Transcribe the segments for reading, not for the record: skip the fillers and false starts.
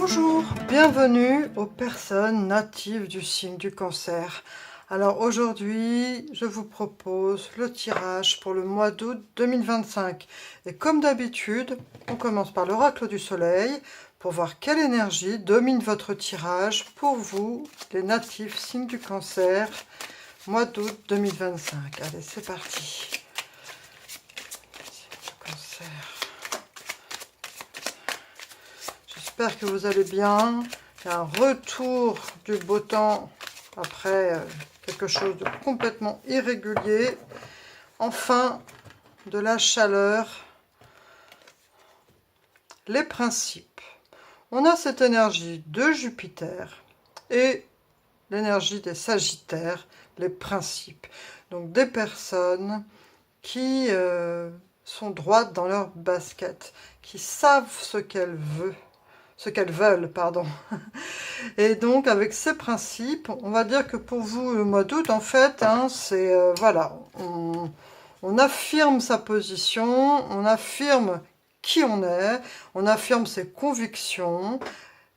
Bonjour, bienvenue aux personnes natives du signe du Cancer. Alors aujourd'hui, je vous propose le tirage pour le mois d'août 2025. Et comme d'habitude, on commence par l'oracle du soleil pour voir quelle énergie domine votre tirage pour vous, les natifs signes du Cancer, mois d'août 2025. Allez, c'est parti. Signe du Cancer. J'espère que vous allez bien. Il y a un retour du beau temps après quelque chose de complètement irrégulier. Enfin, de la chaleur. Les principes. On a cette énergie de Jupiter et l'énergie des Sagittaires, les principes. Donc des personnes qui sont droites dans leur basket, qui savent ce qu'elles veulent, pardon. Et donc, avec ces principes, on va dire que pour vous, le mois d'août, en fait, hein, c'est, voilà, on affirme sa position, on affirme qui on affirme ses convictions,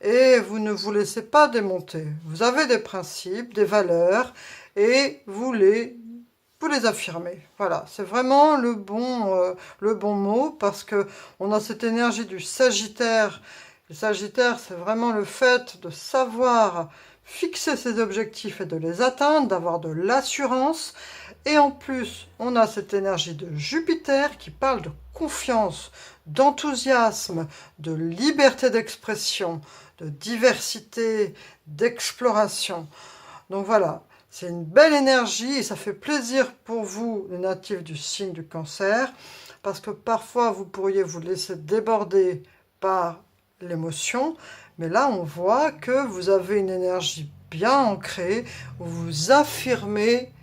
et vous ne vous laissez pas démonter. Vous avez des principes, des valeurs, et vous les affirmez. Voilà, c'est vraiment le bon mot, parce que on a cette énergie du Sagittaire. Le Sagittaire, c'est vraiment le fait de savoir fixer ses objectifs et de les atteindre, d'avoir de l'assurance. Et en plus, on a cette énergie de Jupiter qui parle de confiance, d'enthousiasme, de liberté d'expression, de diversité, d'exploration. Donc voilà, c'est une belle énergie et ça fait plaisir pour vous, les natifs du signe du Cancer, parce que parfois vous pourriez vous laisser déborder par l'émotion, mais là on voit que vous avez une énergie bien ancrée, où vous affirmez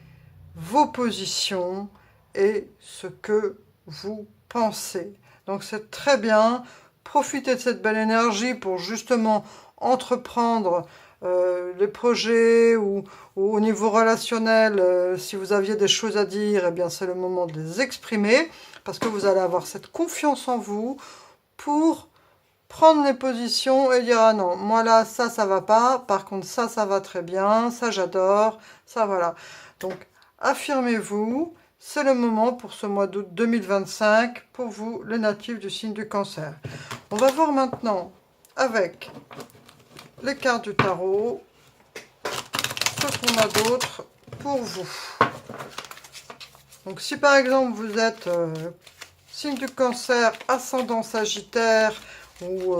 vos positions et ce que vous pensez. Donc c'est très bien, profitez de cette belle énergie pour justement entreprendre les projets ou au niveau relationnel, si vous aviez des choses à dire, eh bien c'est le moment de les exprimer, parce que vous allez avoir cette confiance en vous pour prendre les positions et dire ah non, moi là ça va pas, par contre ça va très bien, ça j'adore, ça voilà. Donc affirmez-vous, c'est le moment pour ce mois d'août 2025 pour vous les natifs du signe du Cancer. On va voir maintenant avec les cartes du tarot ce qu'on a d'autre pour vous. Donc si par exemple vous êtes signe du Cancer, ascendant Sagittaire, ou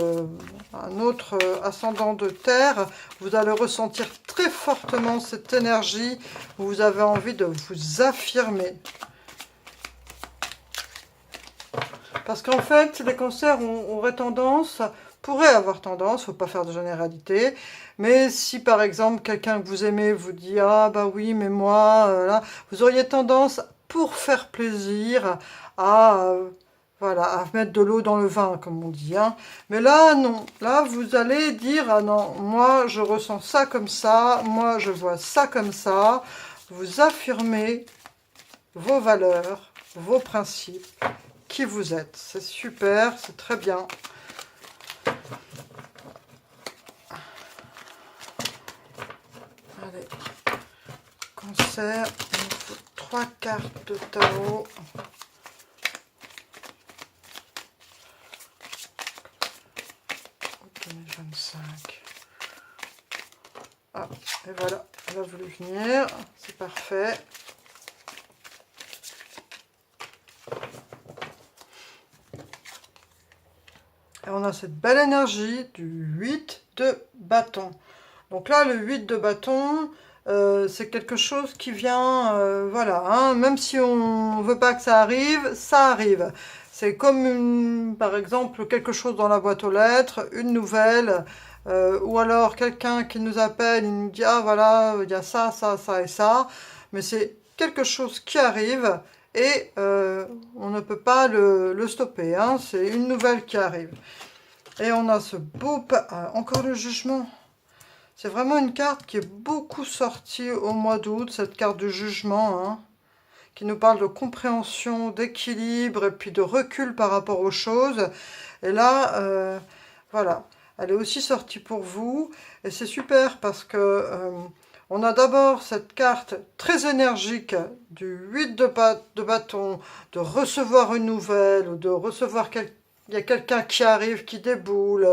un autre ascendant de terre, vous allez ressentir très fortement cette énergie où vous avez envie de vous affirmer. Parce qu'en fait, les cancers pourraient avoir tendance, il ne faut pas faire de généralité, mais si par exemple quelqu'un que vous aimez vous dit « Ah bah oui, mais moi, là », vous auriez tendance, pour faire plaisir, à... voilà, à mettre de l'eau dans le vin, comme on dit. Hein. Mais là, non. Là, vous allez dire, ah non, moi, je ressens ça comme ça, moi, je vois ça comme ça. Vous affirmez vos valeurs, vos principes, qui vous êtes. C'est super, c'est très bien. Allez, Cancer, il nous faut 3 cartes de tarot. Ah, et voilà, elle a voulu venir, c'est parfait. Et on a cette belle énergie du 8 de bâton. Donc là, le 8 de bâton, c'est quelque chose qui vient, voilà, hein, même si on ne veut pas que ça arrive, ça arrive. C'est comme, par exemple, quelque chose dans la boîte aux lettres, une nouvelle, ou alors quelqu'un qui nous appelle, il nous dit « Ah voilà, il y a ça, ça, ça et ça ». Mais c'est quelque chose qui arrive et on ne peut pas le stopper. Hein, c'est une nouvelle qui arrive. Et on a ce beau... encore le jugement. C'est vraiment une carte qui est beaucoup sortie au mois d'août, cette carte du jugement, hein, qui nous parle de compréhension, d'équilibre et puis de recul par rapport aux choses. Et là, voilà. elle est aussi sortie pour vous. Et c'est super parce que on a d'abord cette carte très énergique du 8 de bâton, de recevoir une nouvelle, ou de recevoir il y a quelqu'un qui arrive, qui déboule.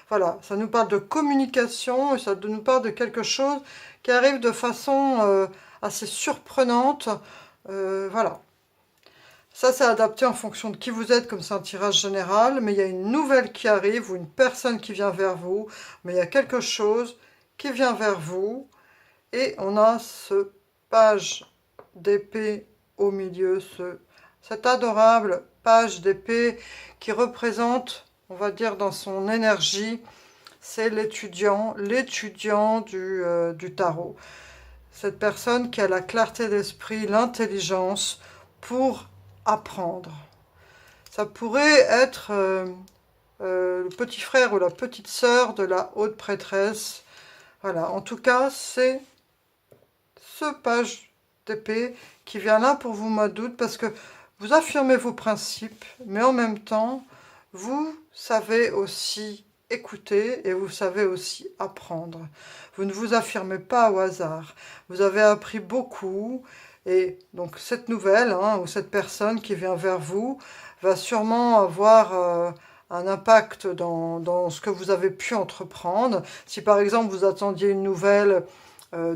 Voilà, ça nous parle de communication et ça nous parle de quelque chose qui arrive de façon assez surprenante. Voilà. Ça, c'est adapté en fonction de qui vous êtes, comme c'est un tirage général, mais il y a une nouvelle qui arrive ou une personne qui vient vers vous, mais il y a quelque chose qui vient vers vous et on a ce page d'épée au milieu, cette adorable page d'épée qui représente, on va dire dans son énergie, c'est l'étudiant du tarot. Cette personne qui a la clarté d'esprit, l'intelligence pour apprendre. Ça pourrait être le petit frère ou la petite sœur de la haute prêtresse. Voilà, en tout cas, c'est ce page d'épée qui vient là pour vous, mois d'août, parce que vous affirmez vos principes, mais en même temps, vous savez aussi écouter et vous savez aussi apprendre. Vous ne vous affirmez pas au hasard. Vous avez appris beaucoup et donc cette nouvelle ou cette personne qui vient vers vous va sûrement avoir un impact dans ce que vous avez pu entreprendre. Si par exemple vous attendiez une nouvelle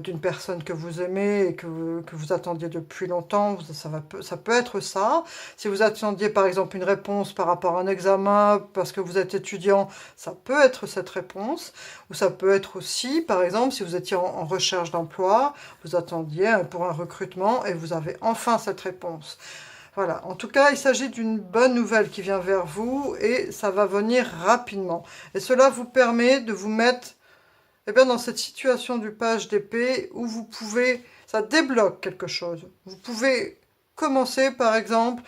d'une personne que vous aimez et que vous attendiez depuis longtemps, ça peut être ça. Si vous attendiez par exemple une réponse par rapport à un examen parce que vous êtes étudiant, ça peut être cette réponse. Ou ça peut être aussi, par exemple, si vous étiez en recherche d'emploi, vous attendiez pour un recrutement et vous avez enfin cette réponse. Voilà, en tout cas, il s'agit d'une bonne nouvelle qui vient vers vous et ça va venir rapidement. Et cela vous permet de vous mettre dans cette situation du page d'épée où vous pouvez, ça débloque quelque chose. Vous pouvez commencer par exemple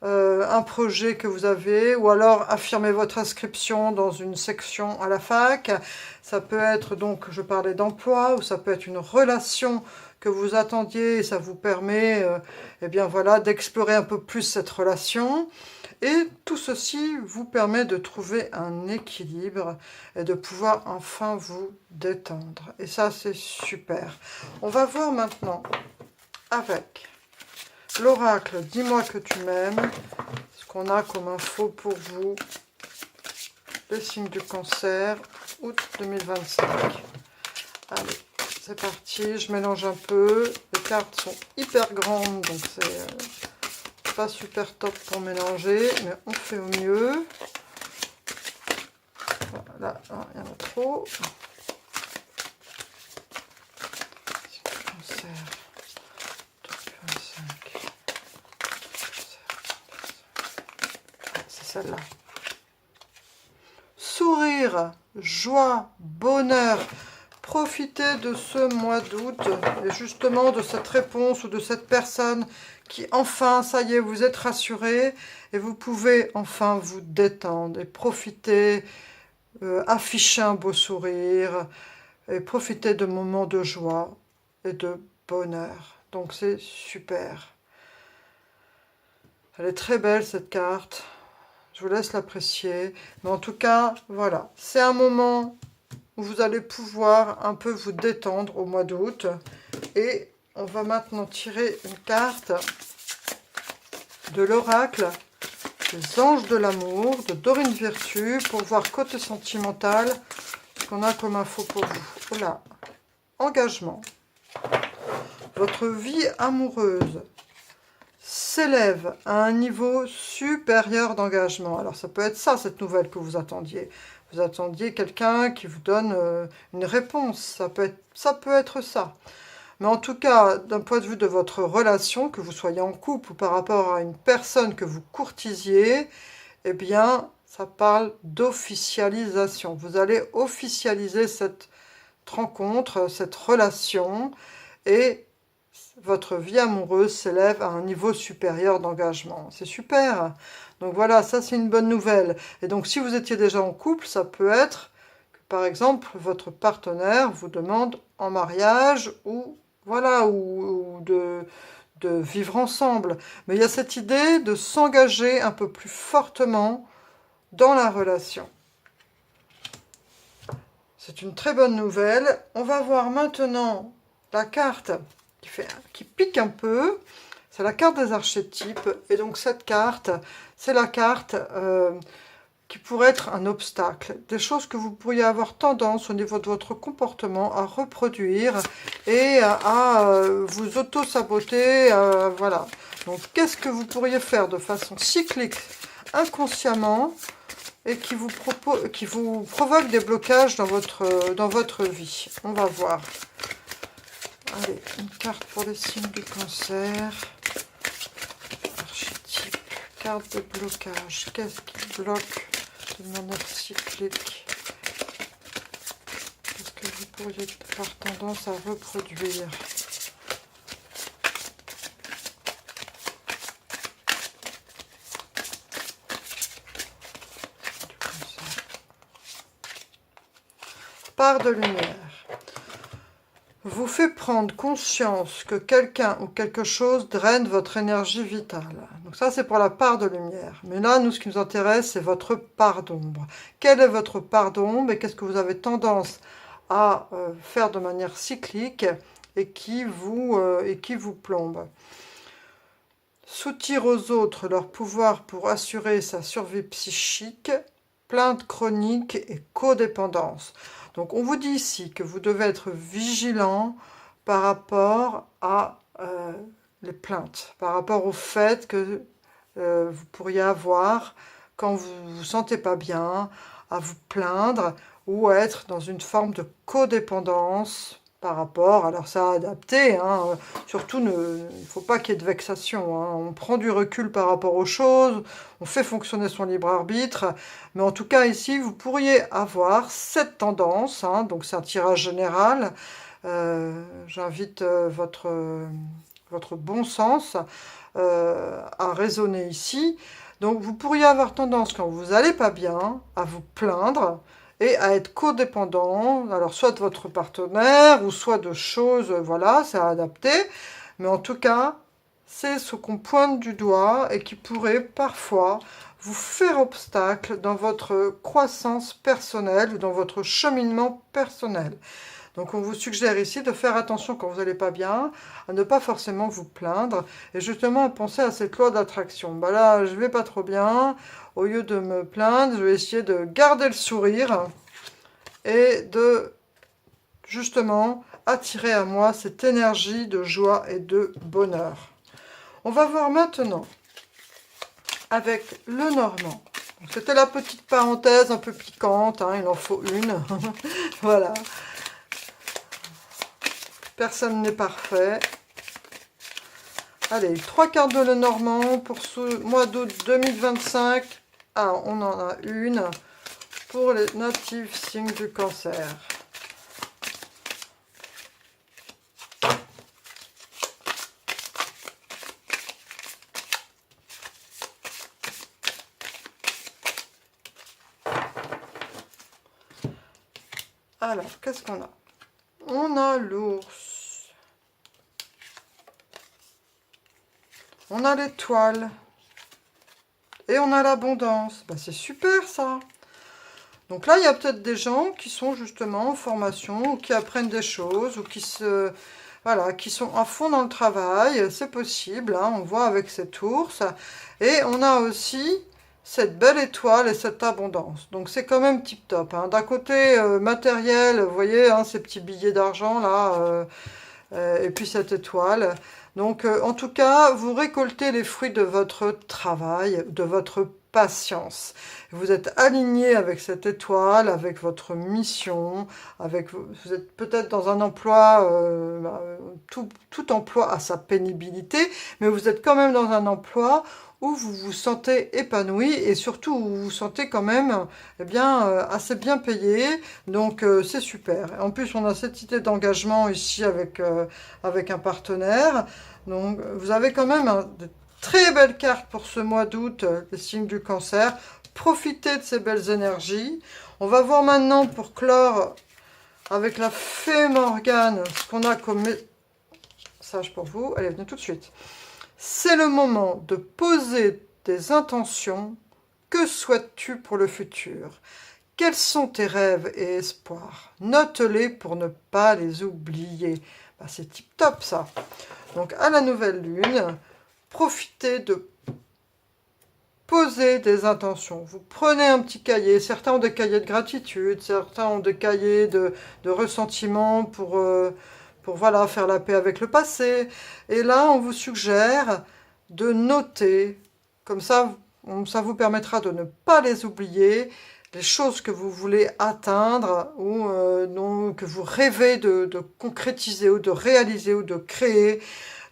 un projet que vous avez ou alors affirmer votre inscription dans une section à la fac. Ça peut être donc, je parlais d'emploi, ou ça peut être une relation que vous attendiez et ça vous permet voilà, d'explorer un peu plus cette relation. Et tout ceci vous permet de trouver un équilibre et de pouvoir enfin vous détendre. Et ça, c'est super. On va voir maintenant avec l'oracle « Dis-moi que tu m'aimes », ce qu'on a comme info pour vous, le signe du cancer, août 2025. Allez, c'est parti, je mélange un peu. Les cartes sont hyper grandes, donc c'est pas super top pour mélanger, mais on fait au mieux. Voilà, il y en a trop. C'est celle-là. Sourire, joie, bonheur. Profitez de ce mois d'août et justement de cette réponse ou de cette personne qui enfin, ça y est, vous êtes rassuré et vous pouvez enfin vous détendre et profiter, afficher un beau sourire et profiter de moments de joie et de bonheur. Donc c'est super. Elle est très belle cette carte. Je vous laisse l'apprécier. Mais en tout cas, voilà, c'est un moment où vous allez pouvoir un peu vous détendre au mois d'août. Et on va maintenant tirer une carte de l'oracle des anges de l'amour de Dorine Virtue pour voir côté sentimental ce qu'on a comme info pour vous. Voilà, engagement. Votre vie amoureuse s'élève à un niveau supérieur d'engagement. Alors ça peut être ça, cette nouvelle que vous attendiez. Vous attendiez quelqu'un qui vous donne une réponse. Ça peut être ça. Mais en tout cas, d'un point de vue de votre relation, que vous soyez en couple ou par rapport à une personne que vous courtisiez, eh bien, ça parle d'officialisation. Vous allez officialiser cette rencontre, cette relation, et votre vie amoureuse s'élève à un niveau supérieur d'engagement. C'est super. Donc voilà, ça c'est une bonne nouvelle. Et donc si vous étiez déjà en couple, ça peut être que par exemple votre partenaire vous demande en mariage ou voilà ou de vivre ensemble. Mais il y a cette idée de s'engager un peu plus fortement dans la relation. C'est une très bonne nouvelle. On va voir maintenant la carte qui pique un peu. C'est la carte des archétypes. Et donc cette carte, c'est la carte qui pourrait être un obstacle. Des choses que vous pourriez avoir tendance au niveau de votre comportement à reproduire et à vous auto-saboter. Voilà. Donc qu'est-ce que vous pourriez faire de façon cyclique, inconsciemment, et qui vous provoque des blocages dans votre vie. On va voir. Allez, une carte pour les signes du cancer. Archétype, carte de blocage. Qu'est-ce qui bloque de manière cyclique? Qu'est-ce que vous pourriez avoir tendance à reproduire? Part de lumière vous fait prendre conscience que quelqu'un ou quelque chose draine votre énergie vitale. Donc ça, c'est pour la part de lumière. Mais là, nous, ce qui nous intéresse, c'est votre part d'ombre. Quelle est votre part d'ombre et qu'est-ce que vous avez tendance à faire de manière cyclique et qui vous plombe? Soutir aux autres leur pouvoir pour assurer sa survie psychique, plainte chronique et codépendance. Donc on vous dit ici que vous devez être vigilant par rapport à les plaintes, par rapport au fait que vous pourriez avoir, quand vous ne vous sentez pas bien, à vous plaindre ou à être dans une forme de codépendance par rapport, alors ça a adapté, hein, surtout il ne faut pas qu'il y ait de vexation, hein, on prend du recul par rapport aux choses, on fait fonctionner son libre arbitre, mais en tout cas ici vous pourriez avoir cette tendance, hein, donc c'est un tirage général, j'invite votre bon sens à raisonner ici, donc vous pourriez avoir tendance quand vous n'allez pas bien à vous plaindre, et à être codépendant, alors soit de votre partenaire, ou soit de choses, voilà, c'est à adapter, mais en tout cas, c'est ce qu'on pointe du doigt, et qui pourrait parfois vous faire obstacle dans votre croissance personnelle, ou dans votre cheminement personnel. Donc on vous suggère ici de faire attention quand vous n'allez pas bien, à ne pas forcément vous plaindre, et justement à penser à cette loi d'attraction. Bah là, je vais pas trop bien, au lieu de me plaindre, je vais essayer de garder le sourire, et de, justement, attirer à moi cette énergie de joie et de bonheur. On va voir maintenant, avec le Normand. C'était la petite parenthèse un peu piquante, hein, il en faut une, voilà. Personne n'est parfait. Allez, 3 cartes de Lenormand pour ce mois d'août 2025. Ah, on en a une pour les natifs signes du cancer. Alors, qu'est-ce qu'on a? On a l'ours. On a l'étoile. Et on a l'abondance. Bah, c'est super ça. Donc là, il y a peut-être des gens qui sont justement en formation ou qui apprennent des choses ou voilà, qui sont à fond dans le travail. C'est possible, hein, on voit avec cet ours. Et on a aussi cette belle étoile et cette abondance. Donc c'est quand même tip top. Hein. D'un côté matériel, vous voyez, hein, ces petits billets d'argent là, et puis cette étoile. Donc en tout cas, vous récoltez les fruits de votre travail, de votre patience. Vous êtes aligné avec cette étoile, avec votre mission, vous êtes peut-être dans un emploi, tout emploi a sa pénibilité, mais vous êtes quand même dans un emploi où vous vous sentez épanoui et surtout où vous vous sentez quand même assez bien payé, donc c'est super. En plus, on a cette idée d'engagement ici avec un partenaire, donc vous avez quand même de très belles cartes pour ce mois d'août, les signes du cancer. Profitez de ces belles énergies. On va voir maintenant pour clore avec la fée Morgane ce qu'on a comme message pour vous. Allez, venez tout de suite. C'est le moment de poser des intentions. Que souhaites-tu pour le futur? Quels sont tes rêves et espoirs? Note-les pour ne pas les oublier. Ben, c'est tip top ça. Donc à la nouvelle lune, profitez de poser des intentions. Vous prenez un petit cahier. Certains ont des cahiers de gratitude, certains ont des cahiers de ressentiment pour voilà, faire la paix avec le passé. Et là, on vous suggère de noter. Comme ça vous permettra de ne pas les oublier, les choses que vous voulez atteindre ou que vous rêvez de concrétiser ou de réaliser ou de créer.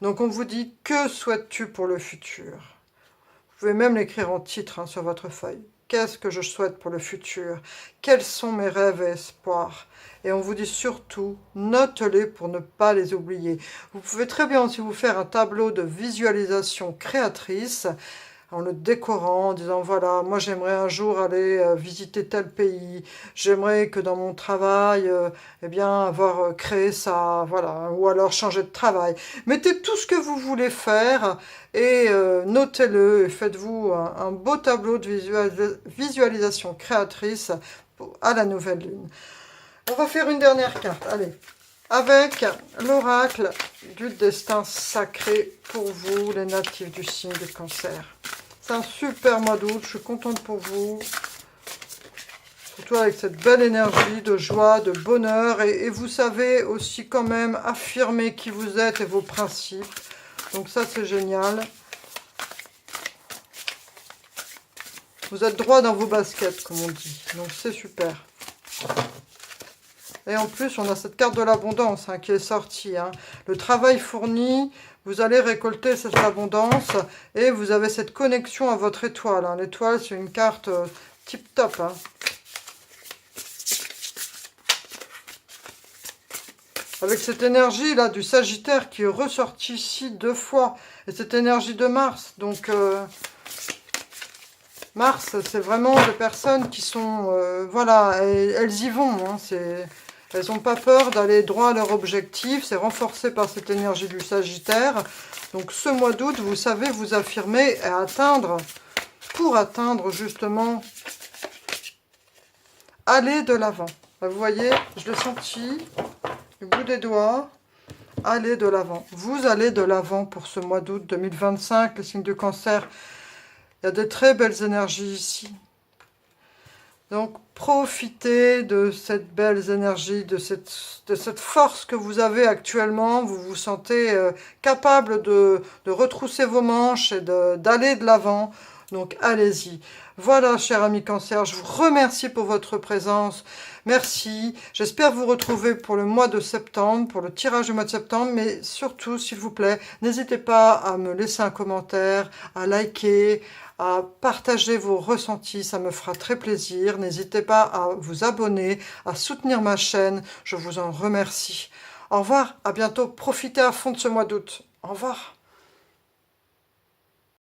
Donc on vous dit, que souhaites-tu pour le futur? Vous pouvez même l'écrire en titre sur votre feuille. Qu'est-ce que je souhaite pour le futur? Quels sont mes rêves et espoirs? Et on vous dit surtout, note-les pour ne pas les oublier. Vous pouvez très bien aussi vous faire un tableau de visualisation créatrice en le décorant, en disant voilà, moi j'aimerais un jour aller visiter tel pays, j'aimerais que dans mon travail, eh bien, avoir créé ça, voilà, ou alors changer de travail. Mettez tout ce que vous voulez faire et notez-le et faites-vous un beau tableau de visualisation créatrice à la nouvelle lune. On va faire une dernière carte, allez, avec l'oracle du destin sacré pour vous, les natifs du signe de Cancer. C'est un super mois d'août, je suis contente pour vous. Surtout avec cette belle énergie de joie, de bonheur. Et vous savez aussi quand même affirmer qui vous êtes et vos principes. Donc ça, c'est génial. Vous êtes droit dans vos baskets, comme on dit. Donc c'est super. Et en plus, on a cette carte de l'abondance qui est sortie. Le travail fourni, vous allez récolter cette abondance et vous avez cette connexion à votre étoile. L'étoile, c'est une carte tip top. Avec cette énergie là du Sagittaire qui est ressortie ici 2 fois. Et cette énergie de Mars. Donc, Mars, c'est vraiment des personnes qui sont... voilà, elles y vont. Elles n'ont pas peur d'aller droit à leur objectif. C'est renforcé par cette énergie du Sagittaire. Donc ce mois d'août, vous savez vous affirmer et atteindre, pour atteindre justement, aller de l'avant. Vous voyez, je l'ai senti, le bout des doigts, aller de l'avant. Vous allez de l'avant pour ce mois d'août 2025, le signe du Cancer. Il y a de très belles énergies ici. Donc, profitez de cette belle énergie, de cette force que vous avez actuellement. Vous vous sentez capable de retrousser vos manches et d'aller de l'avant. Donc, allez-y. Voilà, cher ami Cancer, je vous remercie pour votre présence. Merci. J'espère vous retrouver pour le mois de septembre, pour le tirage du mois de septembre. Mais surtout, s'il vous plaît, n'hésitez pas à me laisser un commentaire, à liker, à partager vos ressentis, ça me fera très plaisir. N'hésitez pas à vous abonner, à soutenir ma chaîne, je vous en remercie. Au revoir, à bientôt, profitez à fond de ce mois d'août. Au revoir.